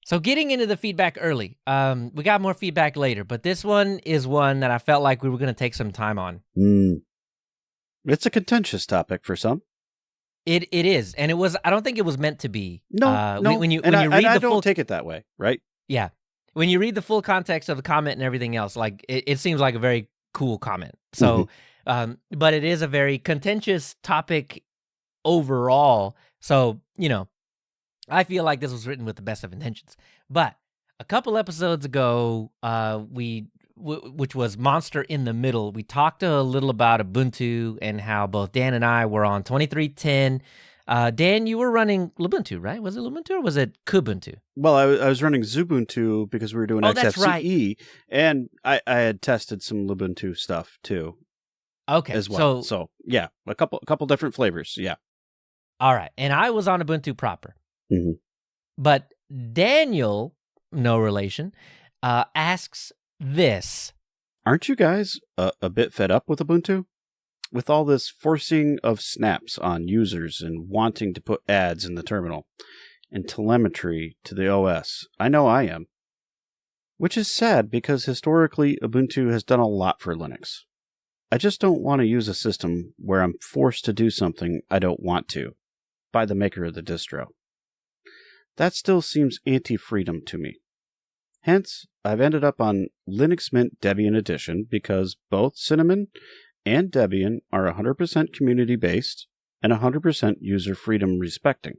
So getting into the feedback early, we got more feedback later, but this one is one that I felt like we were going to take some time on. It's a contentious topic for some. It is, and it was. I don't think it was meant to be. No. When you read I the don't full, take it that way, right? yeah, when you read the full context of the comment and everything else, like it seems like a very cool comment. So, but it is a very contentious topic overall. So, I feel like this was written with the best of intentions. But a couple episodes ago, which was Monster in the Middle, we talked a little about Ubuntu and how both Dan and I were on 23.10. Dan, you were running Ubuntu, right? Was it Ubuntu or was it Kubuntu? Well, I was running Ubuntu because we were doing XFCE, that's right. And I had tested some Ubuntu stuff too. Okay, as well. So yeah, a couple different flavors. Yeah. All right, and I was on Ubuntu proper. But Daniel, no relation, asks this. Aren't you guys a bit fed up with Ubuntu? With all this forcing of snaps on users and wanting to put ads in the terminal and telemetry to the OS. I know I am. Which is sad because historically Ubuntu has done a lot for Linux. I just don't want to use a system where I'm forced to do something I don't want to by the maker of the distro. That still seems anti-freedom to me. Hence, I've ended up on Linux Mint Debian Edition because both Cinnamon and Debian are 100% community-based and 100% user freedom respecting.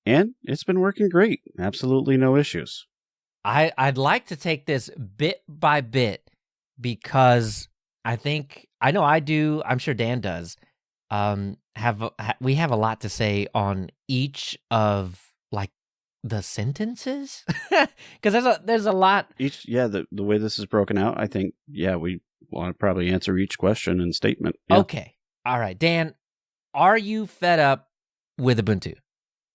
And it's been working great. Absolutely no issues. I'd like to take this bit by bit because I know I do, I'm sure Dan does, we have a lot to say on each of like the sentences because there's a lot. The way this is broken out, I think, we want to probably answer each question and statement. Yeah. Okay. All right. Dan, are you fed up with Ubuntu?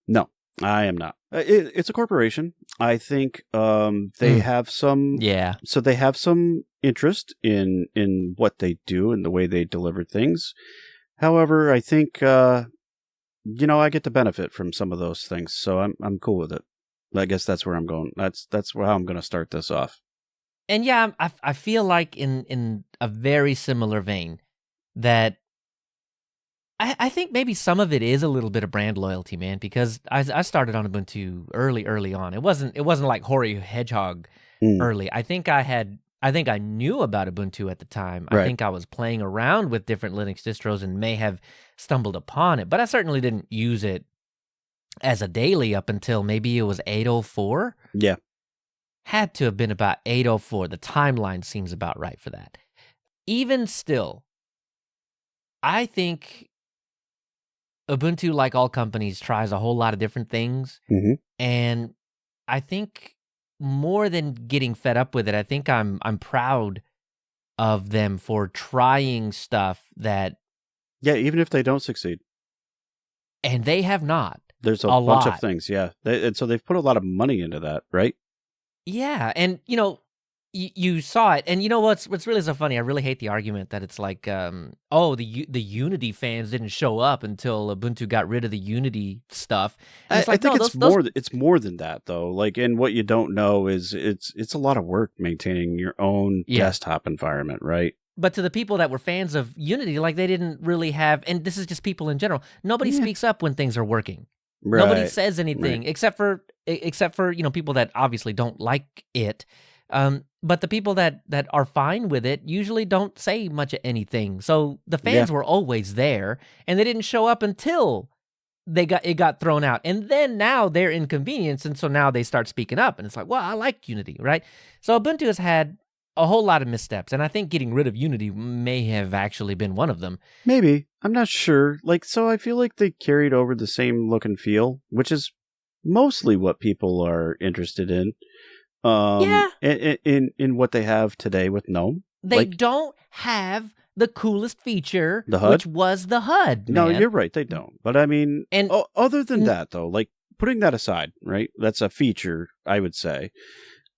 No, I am not. It's a corporation. I think they have some. Yeah. So they have some interest in what they do and the way they deliver things. However, I think I get to benefit from some of those things, so I'm cool with it. I guess that's where I'm going. That's how I'm going to start this off. And yeah, I feel like in a very similar vein that I think maybe some of it is a little bit of brand loyalty, man, because I started on Ubuntu early on. It wasn't like Hoary Hedgehog early. I think I knew about Ubuntu at the time. Right. I think I was playing around with different Linux distros and may have stumbled upon it, but I certainly didn't use it as a daily up until maybe it was 8.04. Yeah. Had to have been about 8.04. The timeline seems about right for that. Even still, I think Ubuntu, like all companies, tries a whole lot of different things. And I think more than getting fed up with it, I think I'm proud of them for trying stuff that... Yeah, even if they don't succeed. And they have not. There's a bunch of things, yeah. And so they've put a lot of money into that, right? Yeah, and you saw it, and you know what's really so funny? I really hate the argument that it's like, the Unity fans didn't show up until Ubuntu got rid of the Unity stuff. I think it's more than that, though. Like, and what you don't know is it's a lot of work maintaining your own desktop environment, right? But to the people that were fans of Unity, like they didn't really have, and this is just people in general. Nobody speaks up when things are working. Right. Nobody says anything except for people that obviously don't like it. But the people that are fine with it usually don't say much of anything. So the fans were always there, and they didn't show up until it got thrown out. And then now they're inconvenienced, and so now they start speaking up. And it's like, well, I like Unity, right? So Ubuntu has had a whole lot of missteps, and I think getting rid of Unity may have actually been one of them. Maybe. I'm not sure. So I feel like they carried over the same look and feel, which is mostly what people are interested in. In what they have today with GNOME. They don't have the coolest feature, which was the HUD, man. No, you're right, they don't. But I mean, other than that, though, like putting that aside, right? That's a feature, I would say.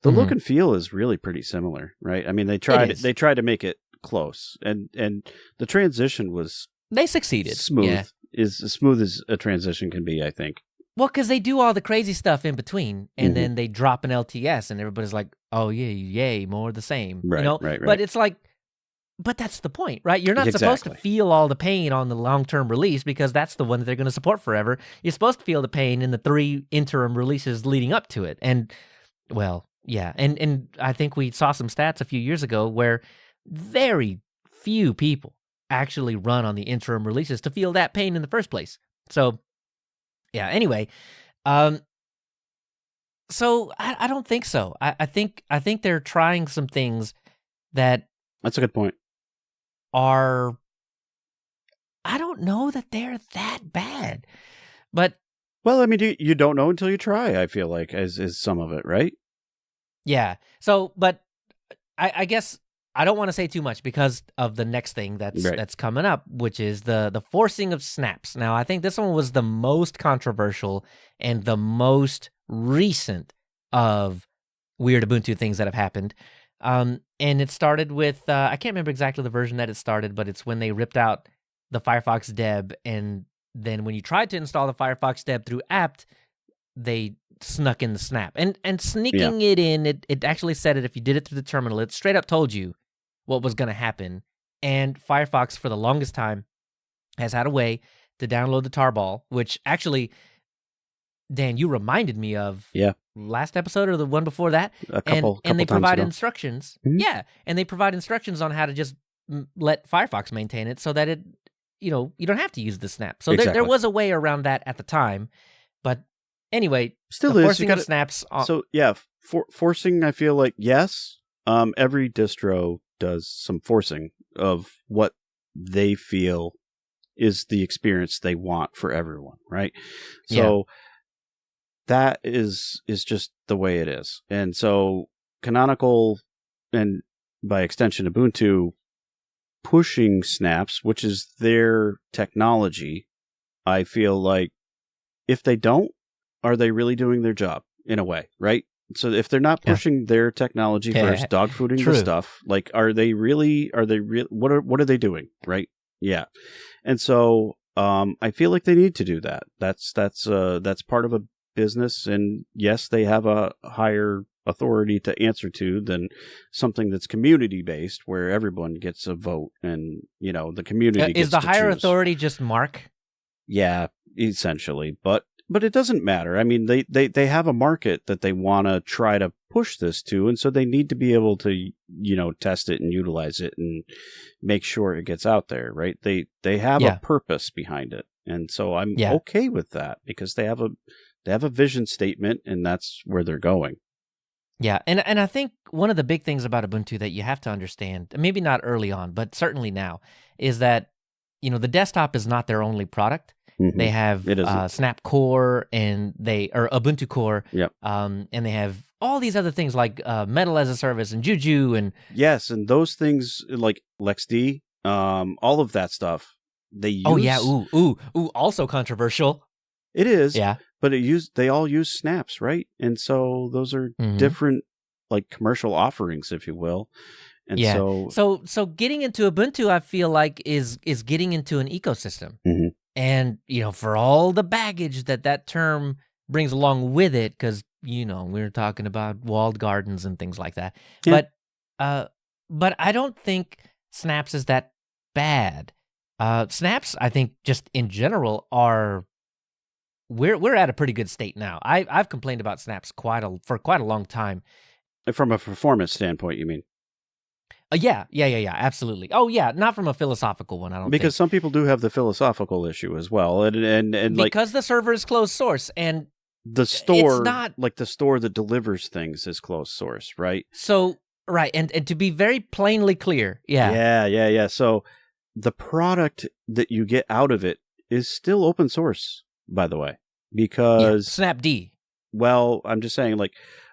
The look and feel is really pretty similar, right? I mean, they tried to make it close, and the transition was they succeeded smooth, is as smooth as a transition can be, I think. Well, because they do all the crazy stuff in between, and then they drop an LTS, and everybody's like, "Oh yeah, yay, more of the same." Right, right. But it's like, but that's the point, right? You're not supposed to feel all the pain on the long-term release because that's the one that they're going to support forever. You're supposed to feel the pain in the 3 interim releases leading up to it, and well, yeah, and I think we saw some stats a few years ago where very few people actually run on the interim releases to feel that pain in the first place. So. Yeah. Anyway, so I don't think so. I think they're trying some things that. That's a good point. I don't know that they're that bad, but. Well, I mean, you don't know until you try. I feel like is some of it, right? Yeah. So, but I guess I don't want to say too much because of the next thing that's coming up, which is the forcing of snaps. Now, I think this one was the most controversial and the most recent of weird Ubuntu things that have happened. And it started with, I can't remember exactly the version that it started, but it's when they ripped out the Firefox deb, and then when you tried to install the Firefox deb through apt, they snuck in the snap. And sneaking it in, it actually said it if you did it through the terminal, it straight up told you what was going to happen. And Firefox, for the longest time, has had a way to download the tarball, which actually, Dan, you reminded me of last episode or the one before that. A couple and they times provide ago. instructions. Mm-hmm. Yeah, and they provide instructions on how to just let Firefox maintain it so that it, you don't have to use the snap. So there was a way around that at the time. But anyway, still the is. forcing of snaps. So yeah, forcing, I feel like, yes, every distro does some forcing of what they feel is the experience they want for everyone, right? So that is just the way it is. And so Canonical, and by extension Ubuntu, pushing snaps, which is their technology, I feel like if they don't, are they really doing their job in a way, right? So if they're not pushing their technology first, dogfooding the stuff, like, are they really, what are they doing? Right. Yeah. And so, I feel like they need to do that. That's part of a business. And yes, they have a higher authority to answer to than something that's community based where everyone gets a vote and, the community gets is the to higher choose. Authority just Mark? Yeah, essentially. But it doesn't matter. I mean, they have a market that they want to try to push this to, and so they need to be able to, test it and utilize it and make sure it gets out there, right? They have a purpose behind it, and so I'm okay with that because they have a vision statement, and that's where they're going. Yeah, and I think one of the big things about Ubuntu that you have to understand, maybe not early on, but certainly now, is that the desktop is not their only product. Mm-hmm. They have Snap Core or Ubuntu Core, and they have all these other things like Metal as a Service and Juju and and those things like LexD, all of that stuff they use. Oh yeah, ooh, also controversial. It is, but they all use snaps, right? And so those are different, like, commercial offerings, if you will. And so getting into Ubuntu, I feel like is getting into an ecosystem. Mm-hmm. And, for all the baggage that term brings along with it, because, we're talking about walled gardens and things like that. Yeah. But I don't think snaps is that bad. Snaps, I think, just in general, we're at a pretty good state now. I've complained about snaps for quite a long time. From a performance standpoint, you mean? Yeah, absolutely. Oh, yeah, not from a philosophical one, I don't think. Because some people do have the philosophical issue as well. And because the server is closed source, and the store, it's not, like the store that delivers things is closed source, right? So, right, and to be very plainly clear, Yeah. So the product that you get out of it is still open source, by the way, because... Snapd. Well, I'm just saying, like,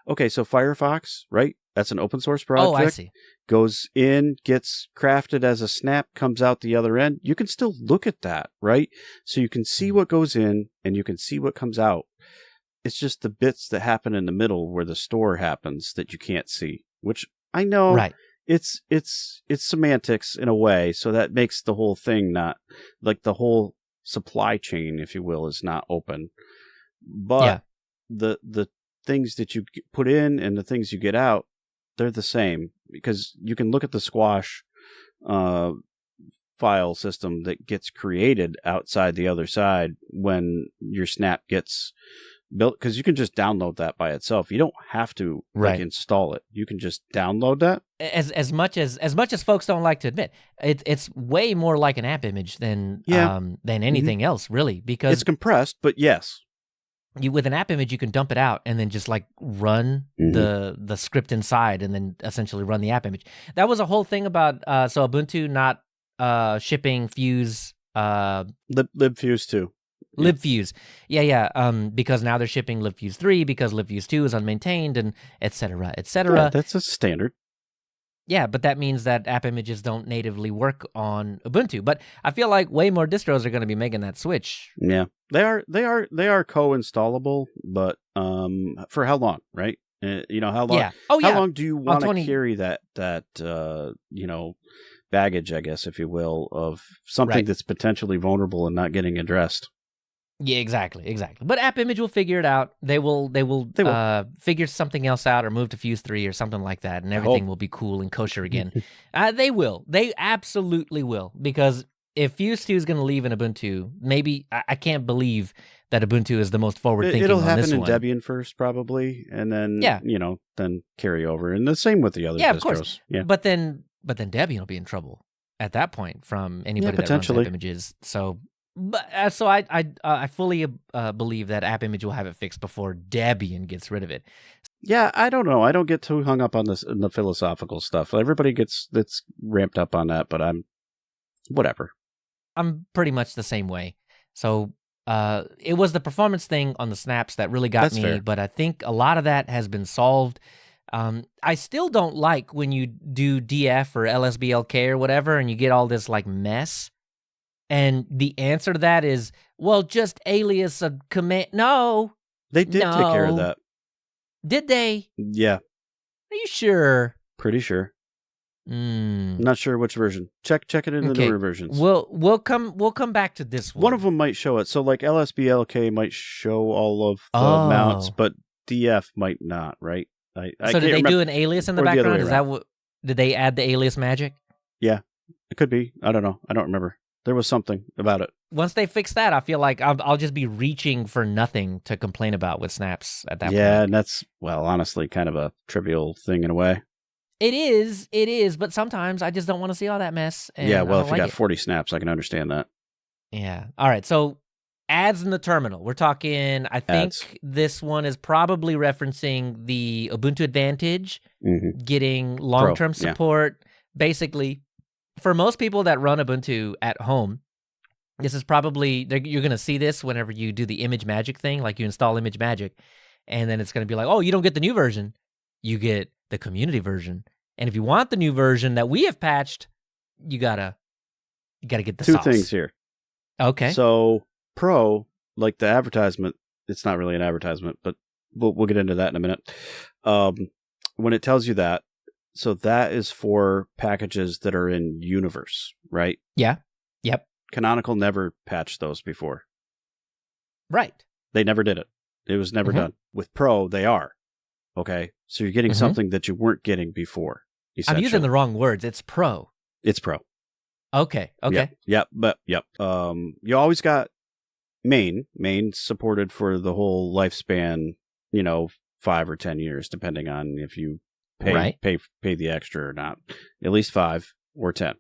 okay, so Firefox, right? That's an open source project. Oh, I see. Goes in, gets crafted as a snap, comes out the other end. You can still look at that, right? So you can see what goes in and you can see what comes out. It's just the bits that happen in the middle where the store happens that you can't see, which I know it's semantics in a way. So that makes the whole thing not, like, the whole supply chain, if you will, is not open. but the things that you put in and the things you get out, they're the same, because you can look at the squash file system that gets created outside the other side when your snap gets built, because you can just download that by itself. You don't have to install it. You can just download that. As much as folks don't like to admit, it's way more like an app image than anything else, really, because it's compressed. But yes, with an app image, you can dump it out and then just like run the script inside, and then essentially run the app image. That was a whole thing about so Ubuntu not shipping Fuse LibFuse 2. LibFuse. Because now they're shipping LibFuse 3 because LibFuse 2 is unmaintained, and et cetera, et cetera. Yeah, that's a standard. Yeah, but that means that app images don't natively work on Ubuntu. But I feel like way more distros are going to be making that switch. Yeah, they are co-installable, but for how long, right? How long? Yeah. How long do you want to carry that baggage, I guess, if you will, of something that's potentially vulnerable and not getting addressed? Yeah, exactly. But App Image will figure it out. They will figure something else out, or move to Fuse 3 or something like that, and everything will be cool and kosher again. They will. They absolutely will, because if Fuse 2 is going to leave in Ubuntu, maybe I can't believe that Ubuntu is the most forward-thinking It'll on happen this in one. Debian first, probably, and then then carry over, and the same with the other distros. Of course. Yeah, but then Debian will be in trouble at that point from anybody that runs App Images. So I fully believe that App Image will have it fixed before Debian gets rid of it. Yeah, I don't know. I don't get too hung up on this in the philosophical stuff. Everybody that's ramped up on that, but I'm whatever. I'm pretty much the same way. So it was the performance thing on the snaps that really got me, but I think a lot of that has been solved. I still don't like when you do DF or LSBLK or whatever, and you get all this like mess. And the answer to that is, well, just alias a command. No. They did take care of that. Did they? Yeah. Are you sure? Pretty sure. Not sure which version. Check it in the newer versions. We'll come back to this one. One of them might show it. So like LSBLK might show all of the mounts, but DF might not, right? So did they do an alias in the background? Is that what? Did they add the alias magic? Yeah, it could be. I don't know. I don't remember. There was something about it. Once they fix that, I feel like I'll just be reaching for nothing to complain about with snaps at that point. Yeah, and that's, well, honestly, kind of a trivial thing in a way. It is, but sometimes I just don't want to see all that mess. And yeah, well, if you got 40 snaps, I can understand that. Yeah. All right, so ads in the terminal. We're talking, I think this one is probably referencing the Ubuntu Advantage, getting long-term support. Basically, for most people that run Ubuntu at home, this is probably, you're going to see this whenever you do the image magic thing, like you install image magic, and then it's going to be like, oh, you don't get the new version. You get the community version. And if you want the new version that we have patched, you gotta get the sauce. Two things here. Okay. So Pro, like the advertisement, it's not really an advertisement, but we'll get into that in a minute. When it tells you that, so that is for packages that are in Universe, right? Yeah. Yep. Canonical never patched those before. Right. They never did it. It was never done. With Pro, they are. Okay. So you're getting something that you weren't getting before. I'm using the wrong words. It's Pro. It's Pro. Okay. Yep. You always got main supported for the whole lifespan, 5 or 10 years, depending on if you pay the extra or not. At least 5 or 10.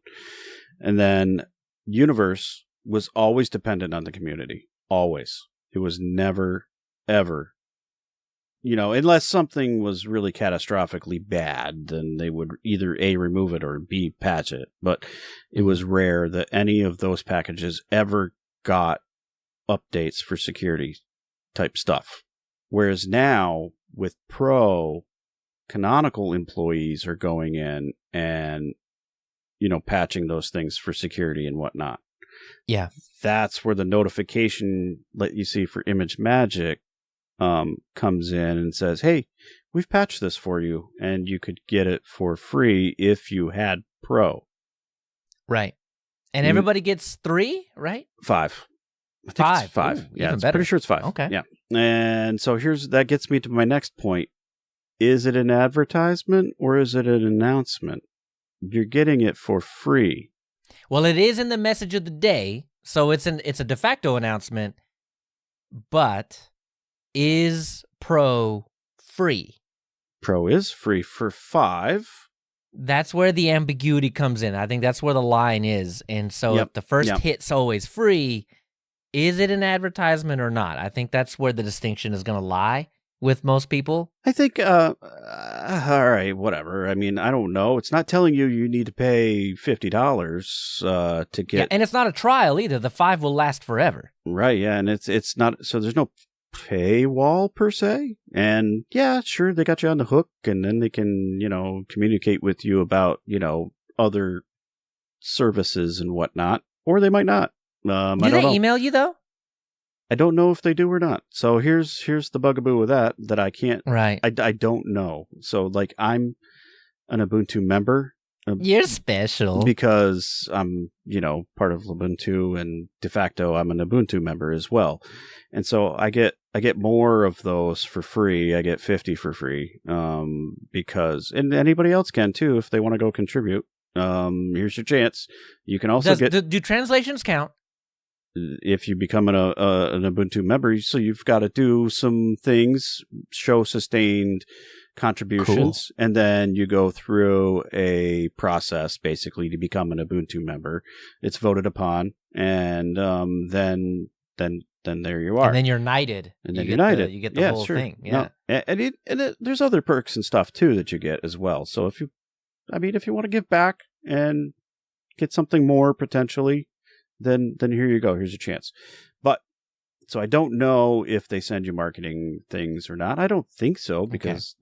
And then Universe was always dependent on the community. Always. It was never, ever, unless something was really catastrophically bad, then they would either A, remove it, or B, patch it. But it was rare that any of those packages ever got updates for security type stuff. Whereas now, with Pro, Canonical employees are going in and, patching those things for security and whatnot. Yeah. That's where the notification that you see for Image Magic comes in and says, hey, we've patched this for you, and you could get it for free if you had Pro. Right. And everybody gets 3, right? 5. I think 5. It's 5. Ooh, yeah, it's pretty sure it's 5. Okay. Yeah. And so that gets me to my next point. Is it an advertisement or is it an announcement? You're getting it for free. Well, it is in the message of the day, so it's a de facto announcement, but is Pro free? Pro is free for 5. That's where the ambiguity comes in. I think that's where the line is. And so if the first hit's always free, is it an advertisement or not? I think that's where the distinction is going to lie with most people. I think, all right, whatever. I mean, I don't know. It's not telling you need to pay $50 to get. Yeah, and it's not a trial either. The 5 will last forever. Right, yeah, and it's not, so there's no paywall per se. And yeah, sure, they got you on the hook, and then they can, communicate with you about, other services and whatnot, or they might not. Do they email you though? I don't know if they do or not. So here's the bugaboo with that I can't. Right. I don't know. So like I'm an Ubuntu member. You're special because I'm part of Ubuntu, and de facto I'm an Ubuntu member as well. And so I get more of those for free. I get 50 for free because, and anybody else can too if they want to go contribute. Here's your chance. You can also do translations count? If you become an Ubuntu member, so you've got to do some things, show sustained contributions, and then you go through a process basically to become an Ubuntu member. It's voted upon, and then there you are. And then you're knighted. And then you're knighted. You get the whole thing. Yeah. No, and there's other perks and stuff too that you get as well. So if you want to give back and get something more potentially, then here you go. Here's a chance. But so I don't know if they send you marketing things or not. I don't think so because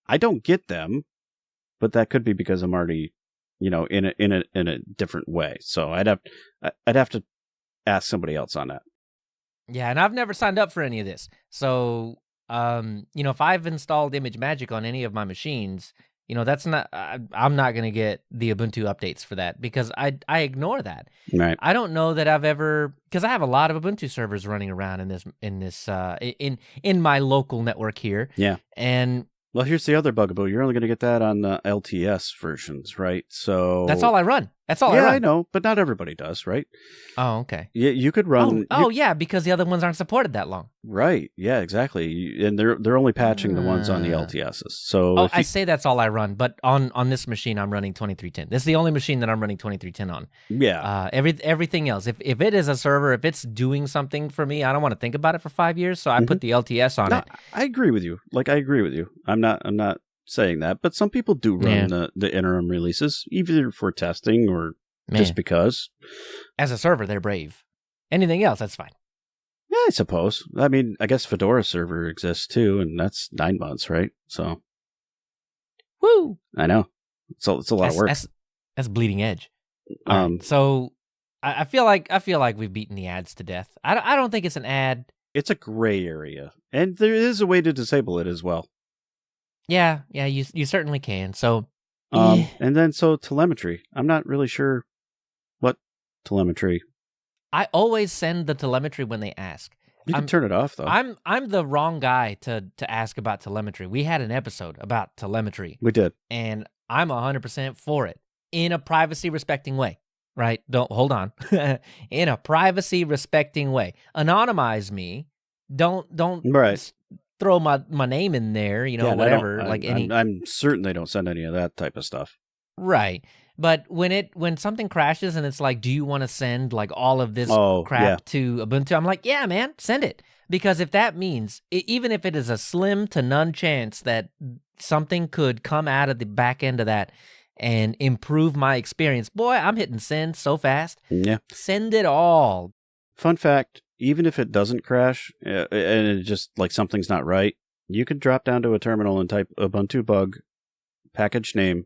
I don't get them, but that could be because I'm already, in a different way. So I'd have to ask somebody else on that. Yeah, and I've never signed up for any of this. So, if I've installed ImageMagick on any of my machines, that's not. I'm not going to get the Ubuntu updates for that because I ignore that. Right. I don't know that I've ever, because I have a lot of Ubuntu servers running around in my local network here. Yeah. And well, here's the other bugaboo. You're only going to get that on the LTS versions, right? So that's all I run. I run. Yeah, I know, but not everybody does, right? Oh, okay. Yeah, you could run. Yeah, because the other ones aren't supported that long. Right. Yeah, exactly. And they're only patching the ones on the LTSs. So I say that's all I run, but on this machine I'm running 2310. This is the only machine that I'm running 2310 on. Yeah. Everything else, if it is a server, if it's doing something for me, I don't want to think about it for 5 years, so I put the LTS on it. I agree with you. I agree with you. I'm not saying that, but some people do run the interim releases, either for testing or just because. As a server, they're brave. Anything else, that's fine. Yeah, I suppose. I mean, I guess Fedora server exists too, and that's 9 months, right? So, woo! I know. It's a lot of work. That's bleeding edge. So I feel like we've beaten the ads to death. I don't think it's an ad. It's a gray area, and there is a way to disable it as well. Yeah, you certainly can. So, and then telemetry. I'm not really sure what telemetry. I always send the telemetry when they ask. You can turn it off though. I'm the wrong guy to ask about telemetry. We had an episode about telemetry. We did, and I'm 100% for it in a privacy respecting way. Right? Don't hold on. In a privacy respecting way, anonymize me. Don't right. Throw my name in there, whatever. I'm certain they don't send any of that type of stuff. Right. But when something crashes and it's like, do you want to send like all of this crap to Ubuntu? I'm like, yeah, man, send it. Because if that means, even if it is a slim to none chance that something could come out of the back end of that and improve my experience, boy, I'm hitting send so fast. Yeah. Send it all. Fun fact, even if it doesn't crash and it just like something's not right, you can drop down to a terminal and type Ubuntu bug, package name,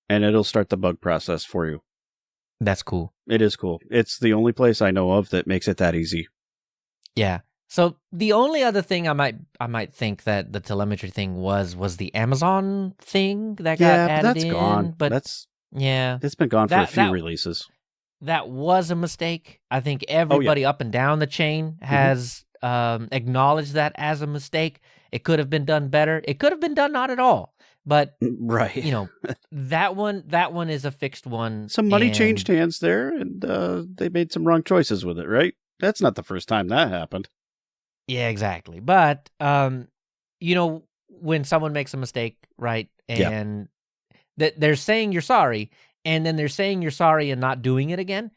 and it'll start the bug process for you. That's cool. It is cool. It's the only place I know of that makes it that easy. Yeah. So the only other thing I might think that the telemetry thing was the Amazon thing that got added that's in. Gone. But it's been gone for a few releases. That was a mistake. I think everybody up and down the chain has acknowledge that as a mistake. It could have been done better. It could have been done not at all. But right, that one is a fixed one. Some money changed hands there, and they made some wrong choices with it. Right? That's not the first time that happened. Yeah, exactly. But when someone makes a mistake, right, and that they're saying you're sorry, and then they're saying you're sorry and not doing it again.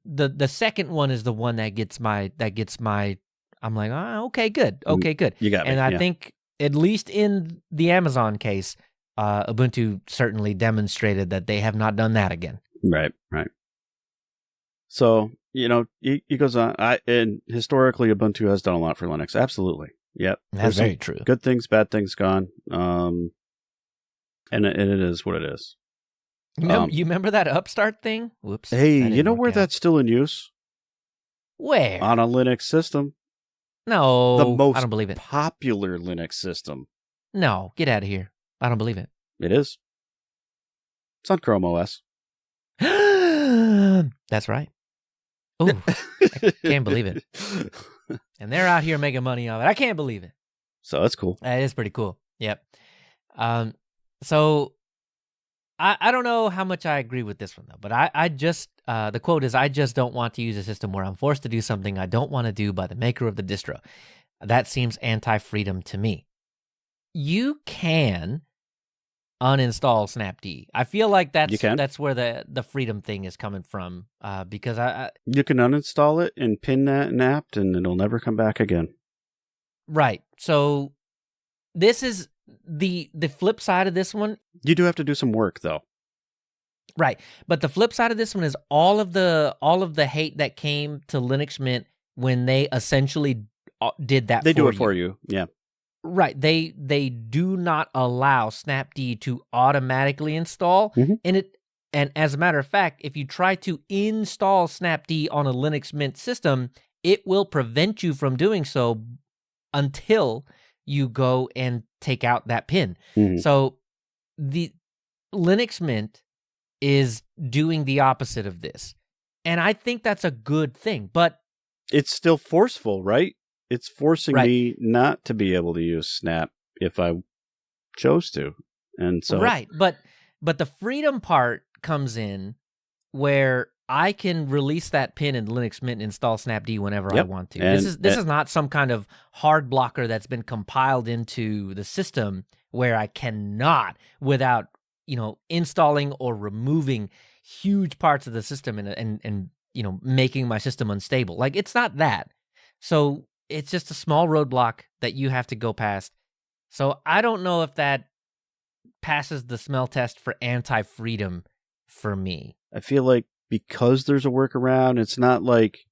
The second one is the one that gets my. I'm like, okay, good. You got me. And I think at least in the Amazon case, Ubuntu certainly demonstrated that they have not done that again. Right. So he goes on. And historically, Ubuntu has done a lot for Linux. Absolutely. Yep. That's very true. Good things, bad things gone. And it is what it is. You remember that Upstart thing? Whoops. Hey, you know where that's still in use? Where? On a Linux system. No, the most I don't believe it. Popular Linux system. No, get out of here. I don't believe it. It is. It's on Chrome OS. That's right. Ooh, I can't believe it. And they're out here making money off it. I can't believe it. So that's cool. It is pretty cool. Yep. So I don't know how much I agree with this one, though. But I just, the quote is, I just don't want to use a system where I'm forced to do something I don't want to do by the maker of the distro. That seems anti-freedom to me. You can uninstall Snapd. I feel like that's where the freedom thing is coming from, because you can uninstall it and pin that in apt, and it'll never come back again. Right. So this is the flip side of this one. You do have to do some work, though. Right. But the flip side of this one is all of the hate that came to Linux Mint when they essentially did that. They do it for you. Yeah. Right. They do not allow Snapd to automatically install. Mm-hmm. And as a matter of fact, if you try to install Snapd on a Linux Mint system, it will prevent you from doing so until you go and take out that pin. Mm-hmm. So the Linux Mint is doing the opposite of this. And I think that's a good thing, but it's still forceful, right? It's forcing me not to be able to use Snap if I chose to. And so right, but the freedom part comes in where I can release that pin in Linux Mint and install Snapd whenever I want to. And this is not some kind of hard blocker that's been compiled into the system where I cannot, without installing or removing huge parts of the system and making my system unstable. Like, it's not that. So it's just a small roadblock that you have to go past. So I don't know if that passes the smell test for anti-freedom for me. I feel like because there's a workaround, it's not like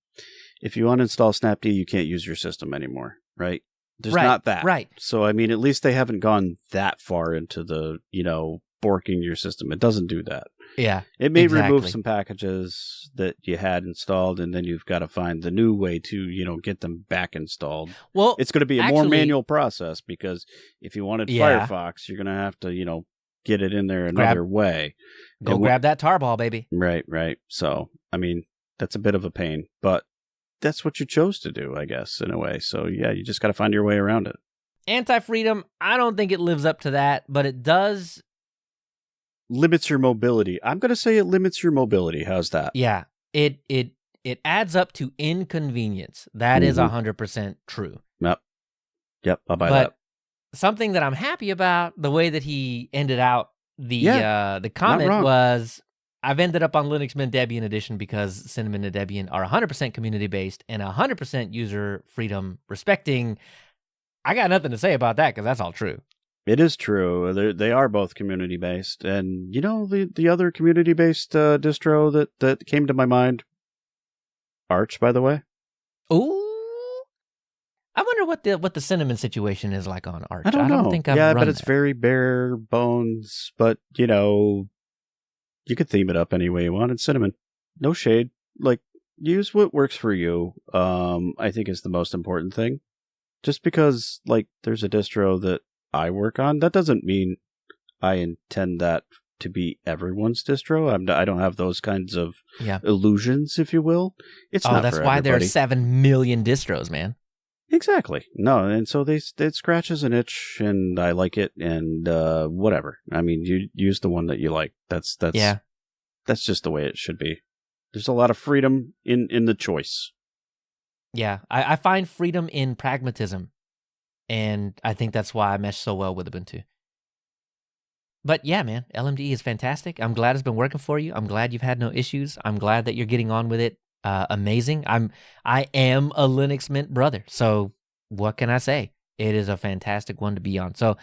if you uninstall Snapd, you can't use your system anymore, right? There's not that. Right. So, I mean, at least they haven't gone that far into the, borking your system. It doesn't do that. Yeah. It may remove some packages that you had installed, and then you've got to find the new way to, get them back installed. Well, it's going to be a more manual process, because if you wanted Firefox, you're going to have to, get it in there another way. Go grab that tarball, baby. Right. So, I mean, that's a bit of a pain, but that's what you chose to do, I guess, in a way. So, yeah, you just got to find your way around it. Anti-freedom, I don't think it lives up to that, but it does. Limits your mobility. I'm going to say it limits your mobility. How's that? Yeah, it adds up to inconvenience. That is 100% true. Yep, I'll buy that. Something that I'm happy about, the way that he ended out the comment was, I've ended up on Linux Mint Debian Edition because Cinnamon and Debian are 100% community-based and 100% user freedom respecting. I got nothing to say about that because that's all true. It is true. They are both community-based. And, the other community-based distro that came to my mind, Arch, by the way. Ooh. I wonder what the Cinnamon situation is like on Arch. I don't know. Think I've run but it's that. very bare bones. But, you could theme it up any way you want. And Cinnamon, no shade. Like, use what works for you, I think is the most important thing. Just because, there's a distro that I work on, that doesn't mean I intend that to be everyone's distro. I don't have those kinds of illusions, if you will. It's not that's for why everybody. there are 7 million distros, man. Exactly. No, and so it scratches an itch, and I like it, and whatever. I mean, you use the one that you like. That's just the way it should be. There's a lot of freedom in the choice. Yeah, I find freedom in pragmatism, and I think that's why I mesh so well with Ubuntu. But yeah, man, LMDE is fantastic. I'm glad it's been working for you. I'm glad you've had no issues. I'm glad that you're getting on with it. Amazing. I am a Linux Mint brother, so what can I say? It is a fantastic one to be on. So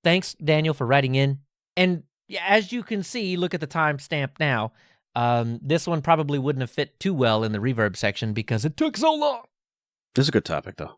thanks, Daniel, for writing in. And as you can see, look at the timestamp now. This one probably wouldn't have fit too well in the reverb section because it took so long. This is a good topic, though.